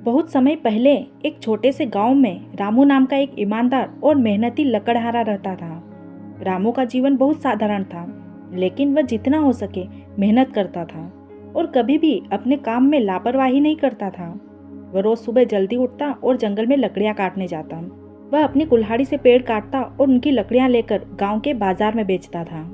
बहुत समय पहले एक छोटे से गांव में रामू नाम का एक ईमानदार और मेहनती लकड़हारा रहता था। रामू का जीवन बहुत साधारण था, लेकिन वह जितना हो सके मेहनत करता था और कभी भी अपने काम में लापरवाही नहीं करता था। वह रोज सुबह जल्दी उठता और जंगल में लकड़ियां काटने जाता। वह अपनी कुल्हाड़ी से पेड़ काटता और उनकी लकड़ियां लेकर गांव के बाजार में बेचता था,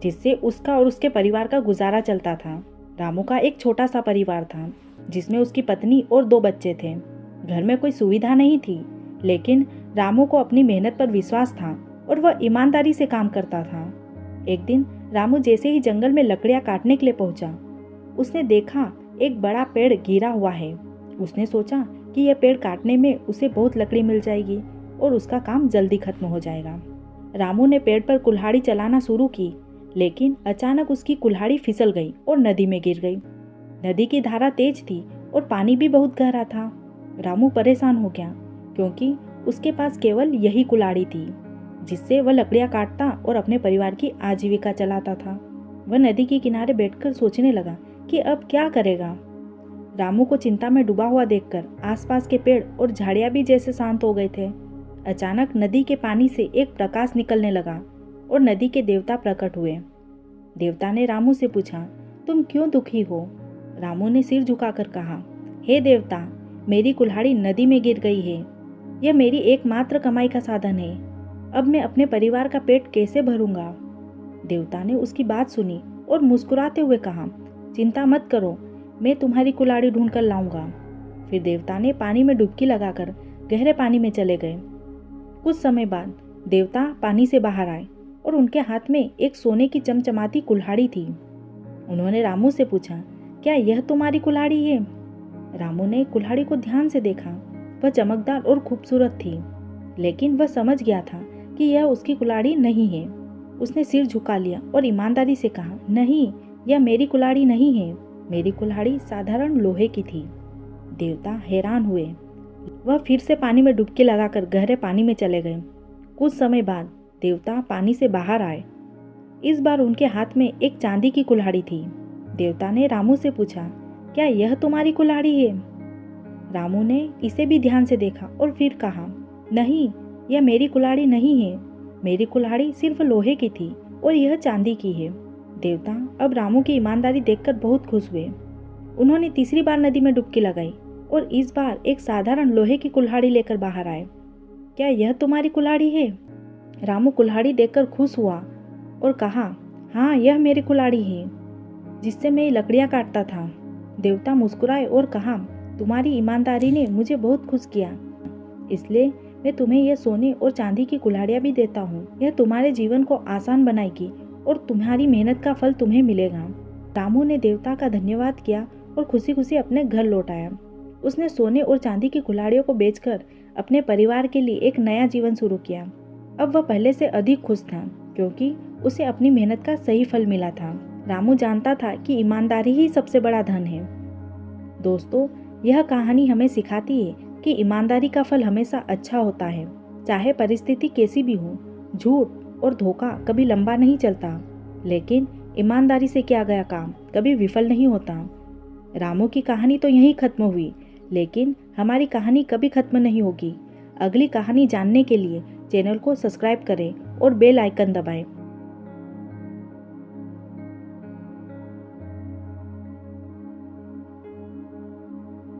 जिससे उसका और उसके परिवार का गुजारा चलता था। रामू का एक छोटा सा परिवार था, जिसमें उसकी पत्नी और 2 बच्चे थे। घर में कोई सुविधा नहीं थी, लेकिन रामू को अपनी मेहनत पर विश्वास था और वह ईमानदारी से काम करता था। एक दिन रामू जैसे ही जंगल में लकड़ियां काटने के लिए पहुंचा, उसने देखा एक बड़ा पेड़ गिरा हुआ है। उसने सोचा कि यह पेड़ काटने में उसे बहुत लकड़ी मिल जाएगी और उसका काम जल्दी खत्म हो जाएगा। रामू ने पेड़ पर कुल्हाड़ी चलाना शुरू की, लेकिन अचानक उसकी कुल्हाड़ी फिसल गई और नदी में गिर गई। नदी की धारा तेज थी और पानी भी बहुत गहरा था। रामू परेशान हो गया, क्योंकि उसके पास केवल यही कुल्हाड़ी थी जिससे वह लकड़ियां काटता और अपने परिवार की आजीविका चलाता था। वह नदी के किनारे बैठकर सोचने लगा कि अब क्या करेगा। रामू को चिंता में डूबा हुआ देखकर आसपास के पेड़ और झाड़ियां भी जैसे शांत हो गए थे। अचानक नदी के पानी से एक प्रकाश निकलने लगा और नदी के देवता प्रकट हुए। देवता ने रामू से पूछा, तुम क्यों दुखी हो? रामू ने सिर झुकाकर कहा, हे देवता, मेरी कुल्हाड़ी नदी में गिर गई है। यह मेरी एकमात्र कमाई का साधन है। अब मैं अपने परिवार का पेट कैसे भरूंगा? देवता ने उसकी बात सुनी और मुस्कुराते हुए कहा, चिंता मत करो, मैं तुम्हारी कुल्हाड़ी ढूंढ कर लाऊंगा। फिर देवता ने पानी में डुबकी लगाकर गहरे पानी में चले गए। कुछ समय बाद देवता पानी से बाहर आए और उनके हाथ में एक सोने की चमचमाती कुल्हाड़ी थी। उन्होंने रामू से पूछा, क्या यह तुम्हारी कुल्हाड़ी है? रामू ने कुल्हाड़ी को ध्यान से देखा। वह चमकदार और खूबसूरत थी, लेकिन वह समझ गया था कि यह उसकी कुल्हाड़ी नहीं है। उसने सिर झुका लिया और ईमानदारी से कहा, नहीं, यह मेरी कुल्हाड़ी नहीं है। मेरी कुल्हाड़ी साधारण लोहे की थी। देवता हैरान हुए। वह फिर से पानी में डुबकी लगाकर गहरे पानी में चले गए। कुछ समय बाद देवता पानी से बाहर आए। इस बार उनके हाथ में एक चांदी की कुल्हाड़ी थी। देवता ने रामू से पूछा, क्या यह तुम्हारी कुल्हाड़ी है? रामू ने इसे भी ध्यान से देखा और फिर कहा, नहीं, यह मेरी कुल्हाड़ी नहीं है। मेरी कुल्हाड़ी सिर्फ लोहे की थी और यह चांदी की है। देवता अब रामू की ईमानदारी देखकर बहुत खुश हुए। उन्होंने तीसरी बार नदी में डुबकी लगाई और इस बार एक साधारण लोहे की कुल्हाड़ी लेकर बाहर आए। क्या यह तुम्हारी कुल्हाड़ी है? रामू कुल्हाड़ी देखकर खुश हुआ और कहा, हाँ, यह मेरी कुल्हाड़ी है जिससे मैं लकड़ियां काटता था। देवता मुस्कुराए और कहा, तुम्हारी ईमानदारी ने मुझे बहुत खुश किया, इसलिए मैं तुम्हें यह सोने और चांदी की कुल्हाड़ियां भी देता हूँ। यह तुम्हारे जीवन को आसान बनाएगी और तुम्हारी मेहनत का फल तुम्हें मिलेगा। रामू ने देवता का धन्यवाद किया और खुशी खुशी अपने घर लौट आया। उसने सोने और चांदी की कुल्हाड़ियों को बेचकर अपने परिवार के लिए एक नया जीवन शुरू किया। अब वह पहले से अधिक खुश था, क्योंकि उसे अपनी मेहनत का सही फल मिला था। रामू जानता था कि ईमानदारी ही सबसे बड़ा धन है। दोस्तों, यह कहानी हमें सिखाती है कि ईमानदारी का फल हमेशा अच्छा होता है, चाहे परिस्थिति कैसी भी हो। झूठ और धोखा कभी लंबा नहीं चलता, लेकिन ईमानदारी से किया गया काम कभी विफल नहीं होता। रामू की कहानी तो यहीं खत्म हुई, लेकिन हमारी कहानी कभी खत्म नहीं होगी। अगली कहानी जानने के लिए चैनल को सब्सक्राइब करें और बेल आइकन दबाएं